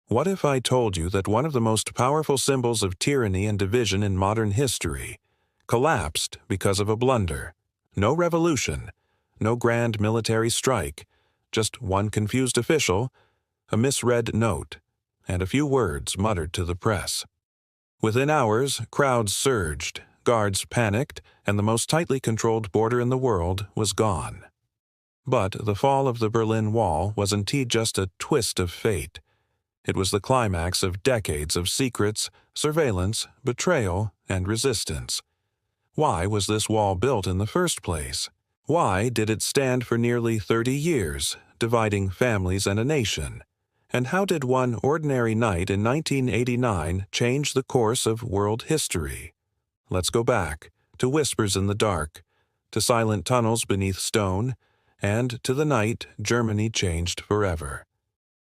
What if I told you that one of the most powerful symbols of tyranny and division in modern history collapsed because of a blunder? No revolution, no grand military strike, just one confused official, a misread note, and a few words muttered to the press. Within hours, crowds surged, guards panicked, and the most tightly controlled border in the world was gone. But the fall of the Berlin Wall was indeed just a twist of fate. It was the climax of decades of secrets, surveillance, betrayal, and resistance. Why was this wall built in the first place? Why did it stand for nearly 30 years, dividing families and a nation? And how did one ordinary night in 1989 change the course of world history? Let's go back, to whispers in the dark, to silent tunnels beneath stone, and to the night Germany changed forever.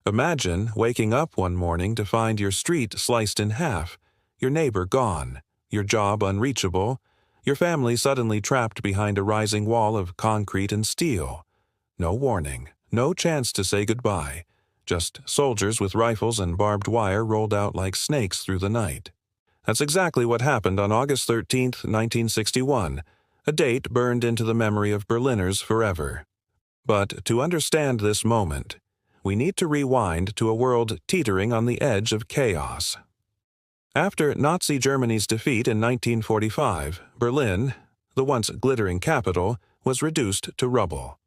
Imagine waking up one morning to find your street sliced in half, your neighbor gone, your job unreachable, your family suddenly trapped behind a rising wall of concrete and steel. No warning, no chance to say goodbye, just soldiers with rifles and barbed wire rolled out like snakes through the night. That's exactly what happened on August 13, 1961, a date burned into the memory of Berliners forever. But to understand this moment, we need to rewind to a world teetering on the edge of chaos. After Nazi Germany's defeat in 1945, Berlin, the once glittering capital, was reduced to rubble.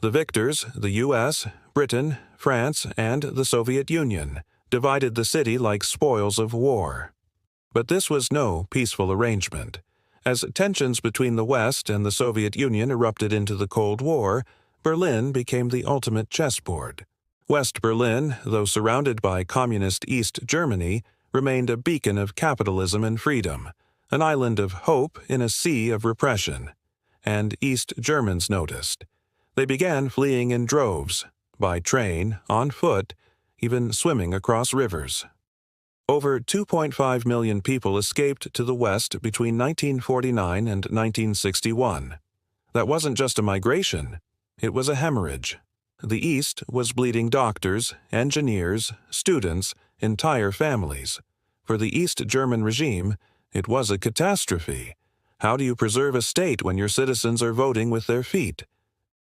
The victors, the U.S., Britain, France, and the Soviet Union, divided the city like spoils of war. But this was no peaceful arrangement. As tensions between the West and the Soviet Union erupted into the Cold War, Berlin became the ultimate chessboard. West Berlin, though surrounded by communist East Germany, remained a beacon of capitalism and freedom, an island of hope in a sea of repression. And East Germans noticed. They began fleeing in droves, by train, on foot, even swimming across rivers. Over 2.5 million people escaped to the West between 1949 and 1961. That wasn't just a migration, it was a hemorrhage. The East was bleeding doctors, engineers, students, entire families. For the East German regime, it was a catastrophe. How do you preserve a state when your citizens are voting with their feet?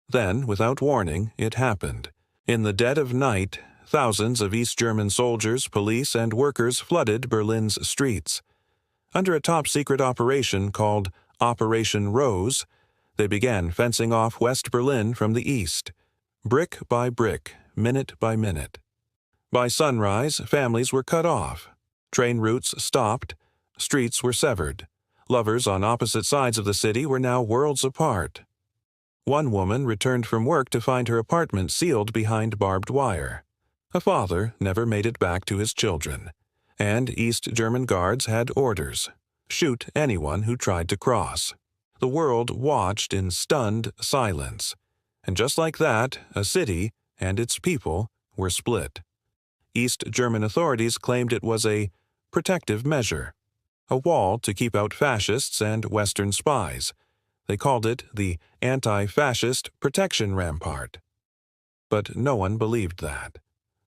Then, without warning, it happened. In the dead of night, thousands of East German soldiers, police, and workers flooded Berlin's streets. Under a top-secret operation called Operation Rose, they began fencing off West Berlin from the east. Brick by brick, minute by minute. By sunrise, families were cut off. Train routes stopped. Streets were severed. Lovers on opposite sides of the city were now worlds apart. One woman returned from work to find her apartment sealed behind barbed wire. A father never made it back to his children. And East German guards had orders: shoot anyone who tried to cross. The world watched in stunned silence. And just like that, a city and its people were split. East German authorities claimed it was a protective measure, a wall to keep out fascists and Western spies. They called it the anti-fascist protection rampart. But no one believed that.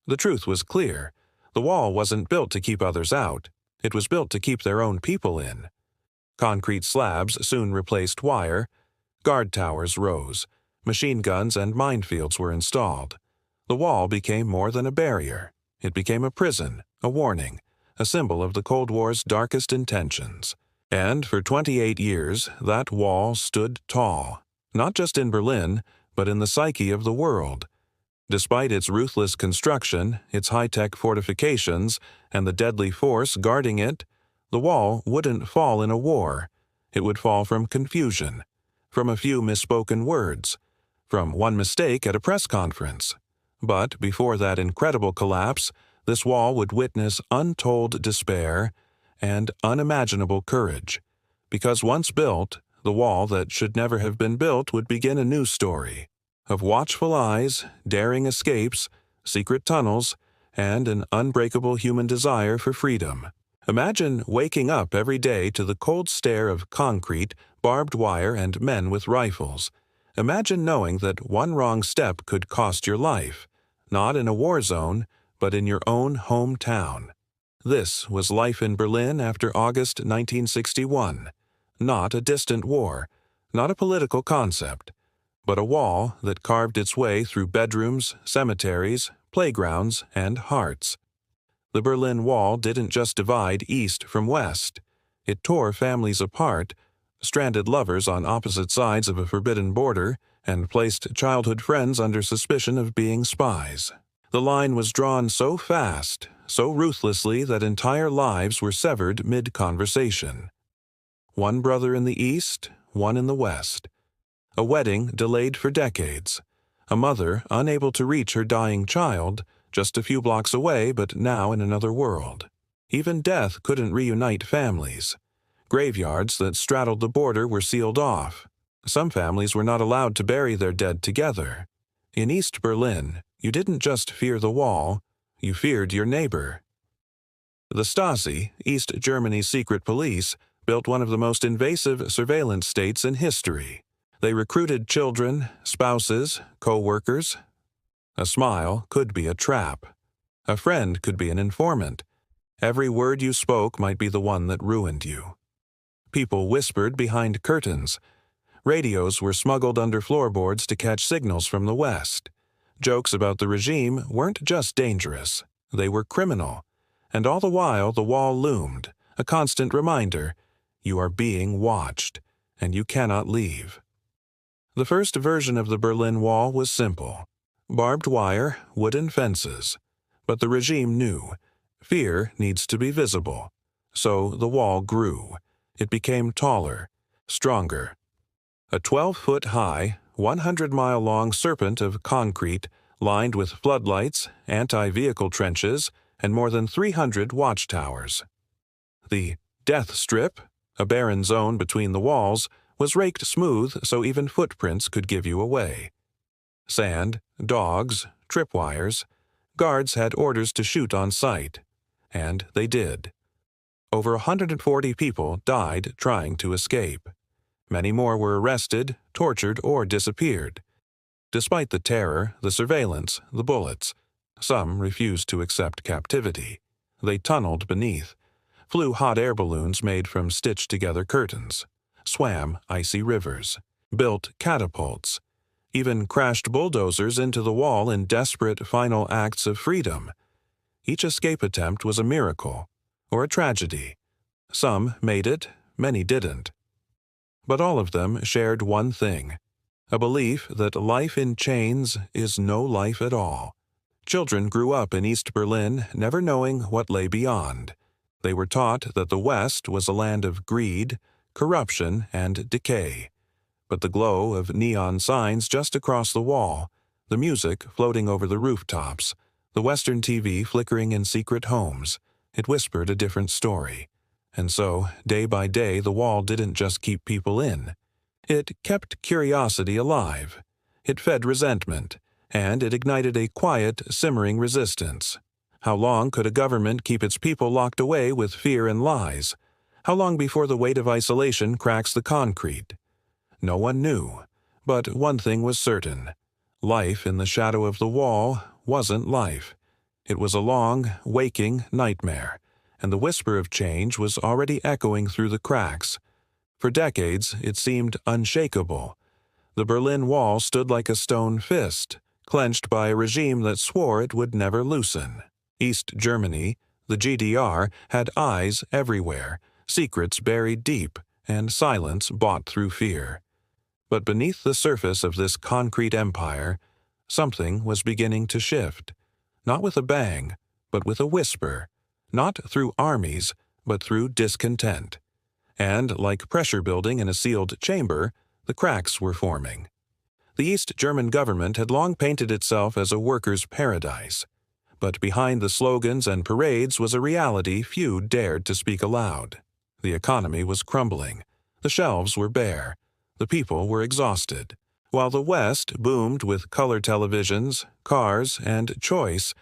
The truth was clear. The wall wasn't built to keep others out. It was built to keep their own people in. Concrete slabs soon replaced wire. Guard towers rose. Machine guns and minefields were installed. The wall became more than a barrier. It became a prison, a warning, a symbol of the Cold War's darkest intentions. And for 28 years, that wall stood tall, not just in Berlin, but in the psyche of the world. Despite its ruthless construction, its high-tech fortifications, and the deadly force guarding it, the wall wouldn't fall in a war. It would fall from confusion, from a few misspoken words, from one mistake at a press conference. But before that incredible collapse, this wall would witness untold despair and unimaginable courage. Because once built, the wall that should never have been built would begin a new story of watchful eyes, daring escapes, secret tunnels, and an unbreakable human desire for freedom. Imagine waking up every day to the cold stare of concrete, barbed wire, and men with rifles. Imagine knowing that one wrong step could cost your life, not in a war zone, but in your own hometown. This was life in Berlin after August 1961. Not a distant war, not a political concept, but a wall that carved its way through bedrooms, cemeteries, playgrounds, and hearts. The Berlin Wall didn't just divide East from West. It tore families apart, stranded lovers on opposite sides of a forbidden border, and placed childhood friends under suspicion of being spies. The line was drawn so fast, so ruthlessly that entire lives were severed mid-conversation. One brother in the East, one in the West. A wedding delayed for decades. A mother unable to reach her dying child, just a few blocks away but now in another world. Even death couldn't reunite families. Graveyards that straddled the border were sealed off. Some families were not allowed to bury their dead together. In East Berlin, you didn't just fear the wall, you feared your neighbor. The Stasi, East Germany's secret police, built one of the most invasive surveillance states in history. They recruited children, spouses, co-workers. A smile could be a trap. A friend could be an informant. Every word you spoke might be the one that ruined you. People whispered behind curtains. Radios were smuggled under floorboards to catch signals from the West. Jokes about the regime weren't just dangerous, they were criminal. And all the while the wall loomed, a constant reminder, you are being watched, and you cannot leave. The first version of the Berlin Wall was simple. Barbed wire, wooden fences. But the regime knew, fear needs to be visible. So the wall grew. It became taller, stronger. A 12-foot-high, 100-mile-long serpent of concrete lined with floodlights, anti-vehicle trenches, and more than 300 watchtowers. The death strip, a barren zone between the walls, was raked smooth so even footprints could give you away. Sand, dogs, tripwires. Guards had orders to shoot on sight. And they did. Over 140 people died trying to escape. Many more were arrested, tortured, or disappeared. Despite the terror, the surveillance, the bullets, some refused to accept captivity. They tunneled beneath, flew hot air balloons made from stitched-together curtains, swam icy rivers, built catapults, even crashed bulldozers into the wall in desperate final acts of freedom. Each escape attempt was a miracle, or a tragedy. Some made it, many didn't. But all of them shared one thing, a belief that life in chains is no life at all. Children grew up in East Berlin never knowing what lay beyond. They were taught that the West was a land of greed, corruption, and decay. But the glow of neon signs just across the wall, the music floating over the rooftops, the Western TV flickering in secret homes, it whispered a different story. And so, day by day, the wall didn't just keep people in. It kept curiosity alive. It fed resentment, and it ignited a quiet, simmering resistance. How long could a government keep its people locked away with fear and lies? How long before the weight of isolation cracks the concrete? No one knew, but one thing was certain. Life in the shadow of the wall wasn't life. It was a long, waking nightmare, and the whisper of change was already echoing through the cracks. For decades, it seemed unshakable. The Berlin Wall stood like a stone fist, clenched by a regime that swore it would never loosen. East Germany, the GDR, had eyes everywhere, secrets buried deep, and silence bought through fear. But beneath the surface of this concrete empire, something was beginning to shift. Not with a bang, but with a whisper. Not through armies, but through discontent. And, like pressure building in a sealed chamber, the cracks were forming. The East German government had long painted itself as a workers' paradise. But behind the slogans and parades was a reality few dared to speak aloud. The economy was crumbling. The shelves were bare. The people were exhausted. While the West boomed with color televisions, cars, and choice,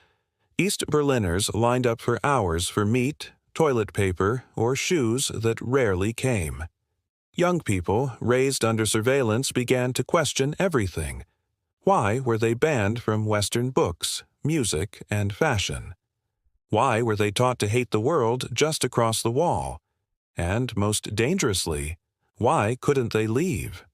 East Berliners lined up for hours for meat, toilet paper, or shoes that rarely came. Young people, raised under surveillance, began to question everything. Why were they banned from Western books, music, and fashion. Why were they taught to hate the world just across the wall? And, most dangerously, why couldn't they leave?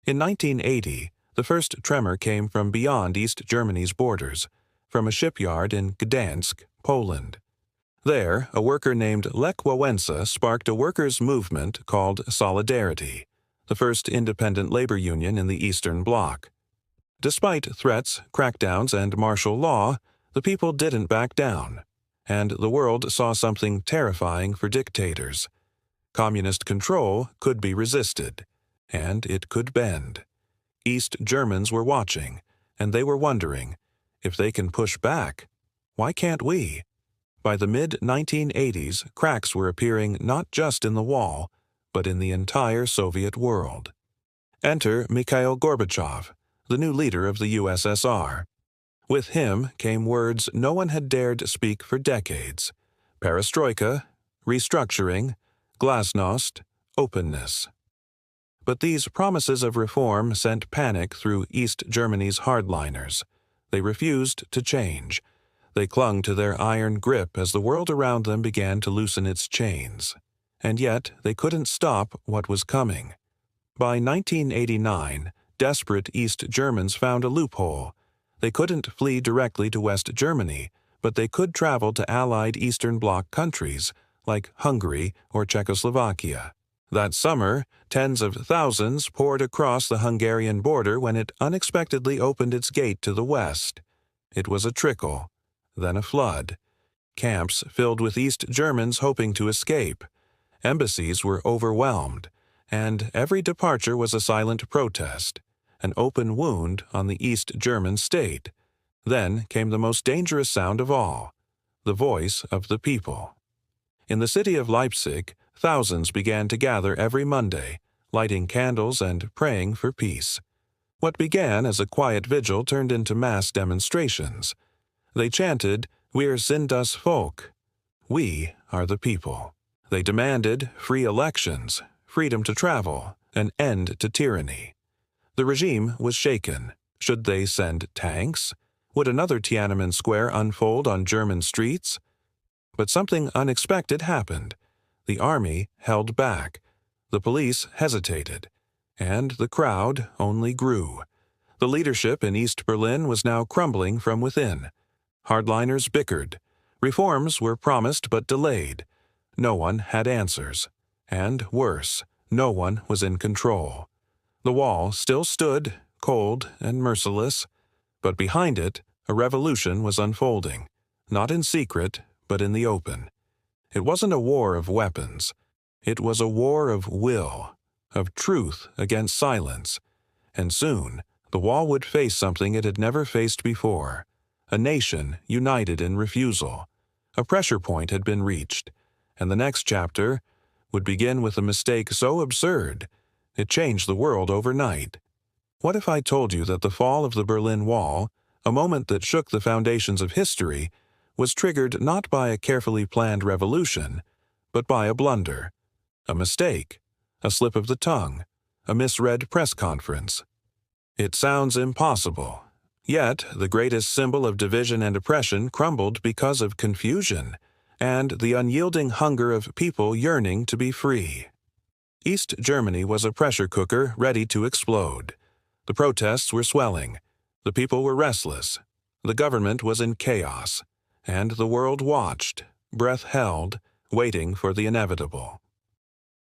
In 1980, the first tremor came from beyond East Germany's borders, from a shipyard in Gdansk, Poland. There, a worker named Lech Wałęsa sparked a workers' movement called Solidarity, the first independent labor union in the Eastern Bloc. Despite threats, crackdowns, and martial law, the people didn't back down, and the world saw something terrifying for dictators. Communist control could be resisted, and it could bend. East Germans were watching, and they were wondering, if they can push back, why can't we? By the mid-1980s, cracks were appearing not just in the wall, but in the entire Soviet world. Enter Mikhailgorbachev, the new leader of the USSR. With him came words no one had dared speak for decades: perestroika, restructuring, glasnost, openness. But these promises of reform sent panic through East Germany's hardliners. They refused to change. They clung to their iron grip as the world around them began to loosen its chains. And yet they couldn't stop what was coming. By 1989, desperate East Germans found a loophole. They couldn't flee directly to West Germany, but they could travel to allied Eastern Bloc countries like Hungary or Czechoslovakia. That summer, tens of thousands poured across the Hungarian border when it unexpectedly opened its gate to the west. It was a trickle, then a flood. Camps filled with East Germans hoping to escape. Embassies were overwhelmed, and every departure was a silent protest, an open wound on the East German state. Then came the most dangerous sound of all, the voice of the people. In the city of Leipzig, thousands began to gather every Monday, lighting candles and praying for peace. What began as a quiet vigil turned into mass demonstrations. They chanted, "Wir sind das Volk." We are the people. They demanded free elections, freedom to travel, an end to tyranny. The regime was shaken. Should they send tanks? Would another Tiananmen Square unfold on German streets? But something unexpected happened. The army held back. The police hesitated. And the crowd only grew. The leadership in East Berlin was now crumbling from within. Hardliners bickered. Reforms were promised but delayed. No one had answers. And worse, no one was in control. The wall still stood, cold and merciless, but behind it, a revolution was unfolding, not in secret, but in the open. It wasn't a war of weapons. It was a war of will, of truth against silence. And soon, the wall would face something it had never faced before, a nation united in refusal. A pressure point had been reached, and the next chapter would begin with a mistake so absurd, it changed the world overnight. What if I told you that the fall of the Berlin Wall, a moment that shook the foundations of history, was triggered not by a carefully planned revolution, but by a blunder, a mistake, a slip of the tongue, a misread press conference? It sounds impossible. Yet, the greatest symbol of division and oppression crumbled because of confusion and the unyielding hunger of people yearning to be free. East Germany was a pressure cooker ready to explode. The protests were swelling. The people were restless. The government was in chaos. And the world watched, breath held, waiting for the inevitable.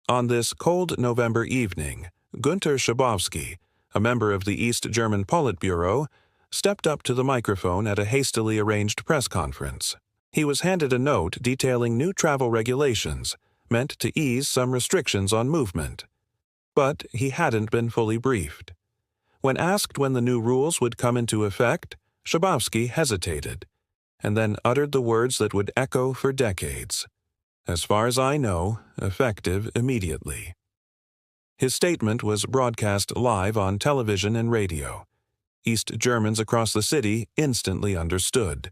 On this cold November evening, Günter Schabowski, a member of the East German Politburo, stepped up to the microphone at a hastily arranged press conference. He was handed a note detailing new travel regulations, meant to ease some restrictions on movement. But he hadn't been fully briefed. When asked when the new rules would come into effect, Schabowski hesitated, and then uttered the words that would echo for decades. As far as I know, effective immediately. His statement was broadcast live on television and radio. East Germans across the city instantly understood.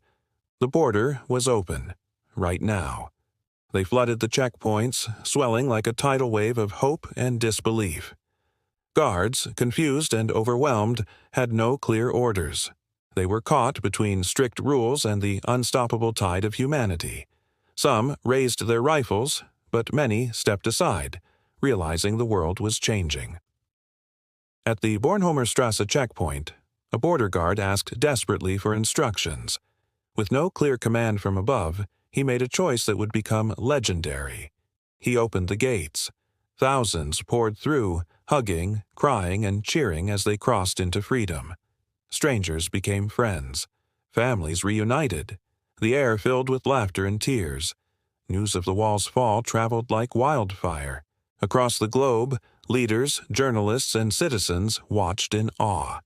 The border was open, right now. They flooded the checkpoints, swelling like a tidal wave of hope and disbelief. Guards, confused and overwhelmed, had no clear orders. They were caught between strict rules and the unstoppable tide of humanity. Some raised their rifles, but many stepped aside, realizing the world was changing. At the Bornholmerstrasse checkpoint, a border guard asked desperately for instructions. With no clear command from above, he made a choice that would become legendary. He opened the gates. Thousands poured through, hugging, crying, and cheering as they crossed into freedom. Strangers became friends. Families reunited. The air filled with laughter and tears. News of the wall's fall traveled like wildfire. Across the globe, leaders, journalists, and citizens watched in awe.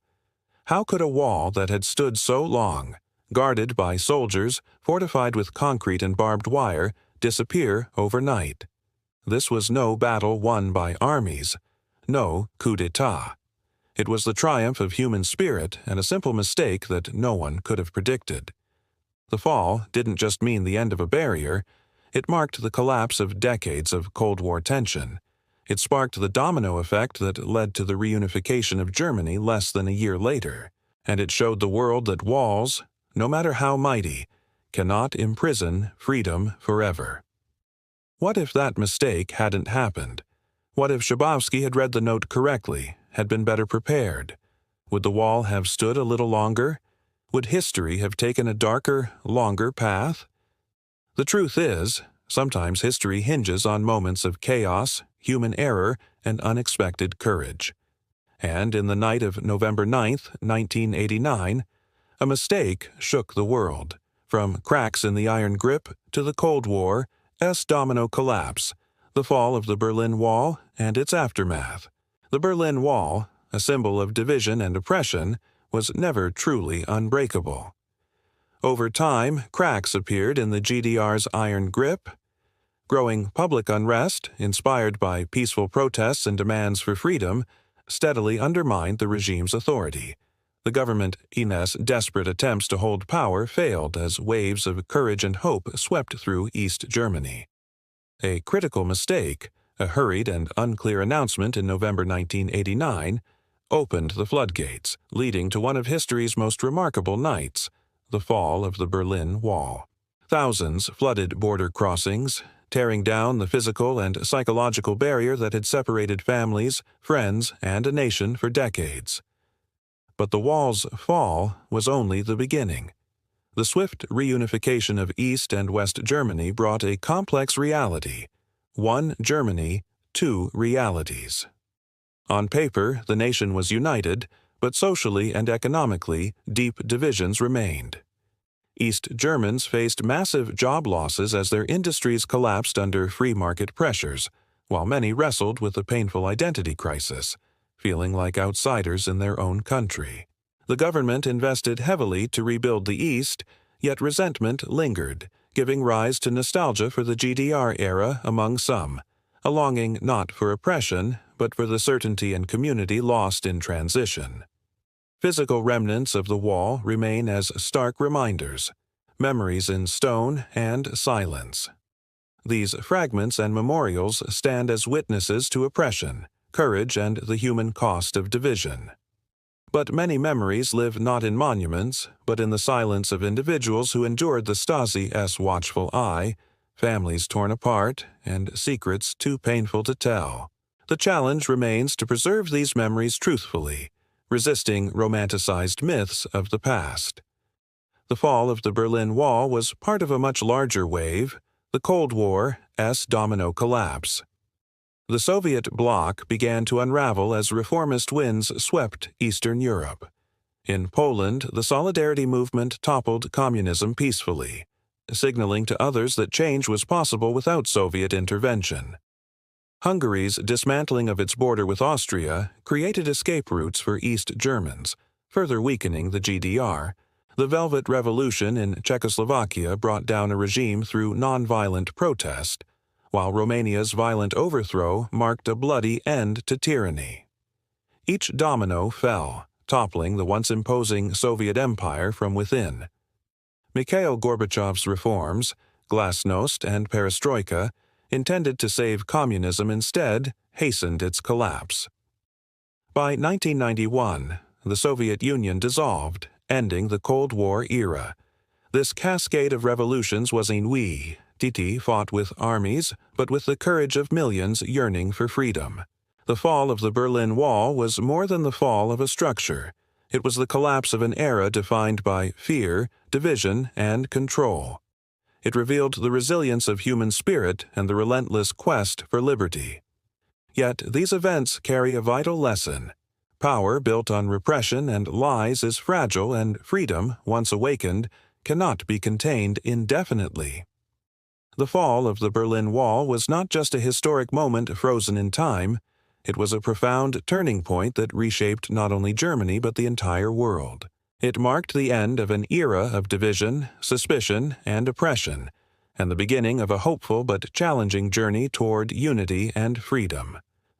How could a wall that had stood so long, guarded by soldiers, fortified with concrete and barbed wire, disappear overnight? This was no battle won by armies, no coup d'etat. It was the triumph of human spirit and a simple mistake that no one could have predicted. The fall didn't just mean the end of a barrier, it marked the collapse of decades of Cold War tension. It sparked the domino effect that led to the reunification of Germany less than a year later, and it showed the world that walls, no matter how mighty, cannot imprison freedom forever. What if that mistake hadn't happened? What if Schabowski had read the note correctly, had been better prepared? Would the wall have stood a little longer? Would history have taken a darker, longer path? The truth is, sometimes history hinges on moments of chaos, human error, and unexpected courage. And in the night of November 9th, 1989, a mistake shook the world, from cracks in the iron grip to the Cold War, domino collapse, the fall of the Berlin Wall, and its aftermath. The Berlin Wall, a symbol of division and oppression, was never truly unbreakable. Over time, cracks appeared in the GDR's iron grip. Growing public unrest, inspired by peaceful protests and demands for freedom, steadily undermined the regime's authority. The government's desperate attempts to hold power failed as waves of courage and hope swept through East Germany. A critical mistake, a hurried and unclear announcement in November 1989, opened the floodgates, leading to one of history's most remarkable nights, the fall of the Berlin Wall. Thousands flooded border crossings, tearing down the physical and psychological barrier that had separated families, friends, and a nation for decades. But the wall's fall was only the beginning. The swift reunification of East and West Germany brought a complex reality: one Germany, two realities. On paper, the nation was united, but socially and economically, deep divisions remained. East Germans faced massive job losses as their industries collapsed under free market pressures, while many wrestled with a painful identity crisis, feeling like outsiders in their own country. The government invested heavily to rebuild the East, yet resentment lingered, giving rise to nostalgia for the GDR era among some, a longing not for oppression, but for the certainty and community lost in transition. Physical remnants of the wall remain as stark reminders, memories in stone and silence. These fragments and memorials stand as witnesses to oppression, courage, and the human cost of division. But many memories live not in monuments, but in the silence of individuals who endured the Stasi's watchful eye, families torn apart, and secrets too painful to tell. The challenge remains to preserve these memories truthfully, resisting romanticized myths of the past. The fall of the Berlin Wall was part of a much larger wave, the Cold War's domino collapse. The Soviet bloc began to unravel as reformist winds swept Eastern Europe. In Poland, the Solidarity movement toppled communism peacefully, signaling to others that change was possible without Soviet intervention. Hungary's dismantling of its border with Austria created escape routes for East Germans, further weakening the GDR. The Velvet Revolution in Czechoslovakia brought down a regime through nonviolent protest, while Romania's violent overthrow marked a bloody end to tyranny. Each domino fell, toppling the once imposing Soviet empire from within. Mikhailgorbachev's reforms, glasnost and perestroika, intended to save communism instead, hastened its collapse. By 1991, the Soviet Union dissolved, ending the Cold War era. This cascade of revolutions was ennui. Titi fought with armies, but with the courage of millions yearning for freedom. The fall of the Berlin Wall was more than the fall of a structure. It was the collapse of an era defined by fear, division, and control. It revealed the resilience of human spirit and the relentless quest for liberty. Yet these events carry a vital lesson. Power built on repression and lies is fragile, and freedom, once awakened, cannot be contained indefinitely. The fall of the Berlin Wall was not just a historic moment frozen in time. It was a profound turning point that reshaped not only Germany but the entire world. It marked the end of an era of division, suspicion, and oppression, and the beginning of a hopeful but challenging journey toward unity and freedom.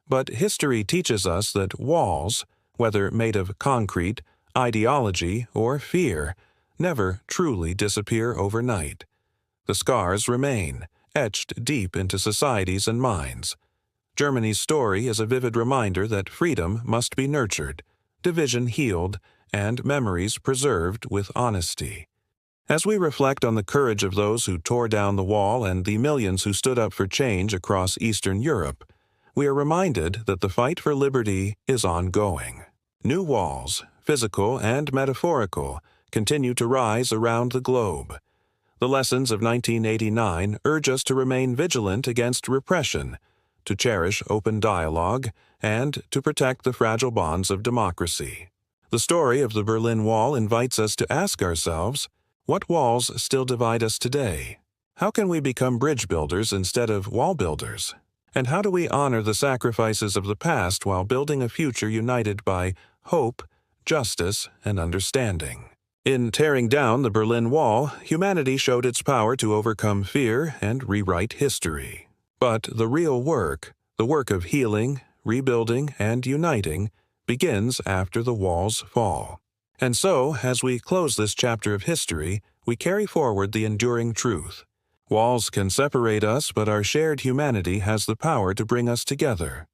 But history teaches us that walls, whether made of concrete, ideology, or fear, never truly disappear overnight. The scars remain, etched deep into societies and minds. Germany's story is a vivid reminder that freedom must be nurtured, division healed, and memories preserved with honesty. As we reflect on the courage of those who tore down the wall and the millions who stood up for change across Eastern Europe, we are reminded that the fight for liberty is ongoing. New walls, physical and metaphorical, continue to rise around the globe. The lessons of 1989 urge us to remain vigilant against repression, to cherish open dialogue, and to protect the fragile bonds of democracy. The story of the Berlin Wall invites us to ask ourselves, what walls still divide us today? How can we become bridge builders instead of wall builders? And how do we honor the sacrifices of the past while building a future united by hope, justice, and understanding? In tearing down the Berlin Wall, humanity showed its power to overcome fear and rewrite history. But the real work, the work of healing, rebuilding, and uniting, begins after the walls fall. And so, as we close this chapter of history, we carry forward the enduring truth. Walls can separate us, but our shared humanity has the power to bring us together.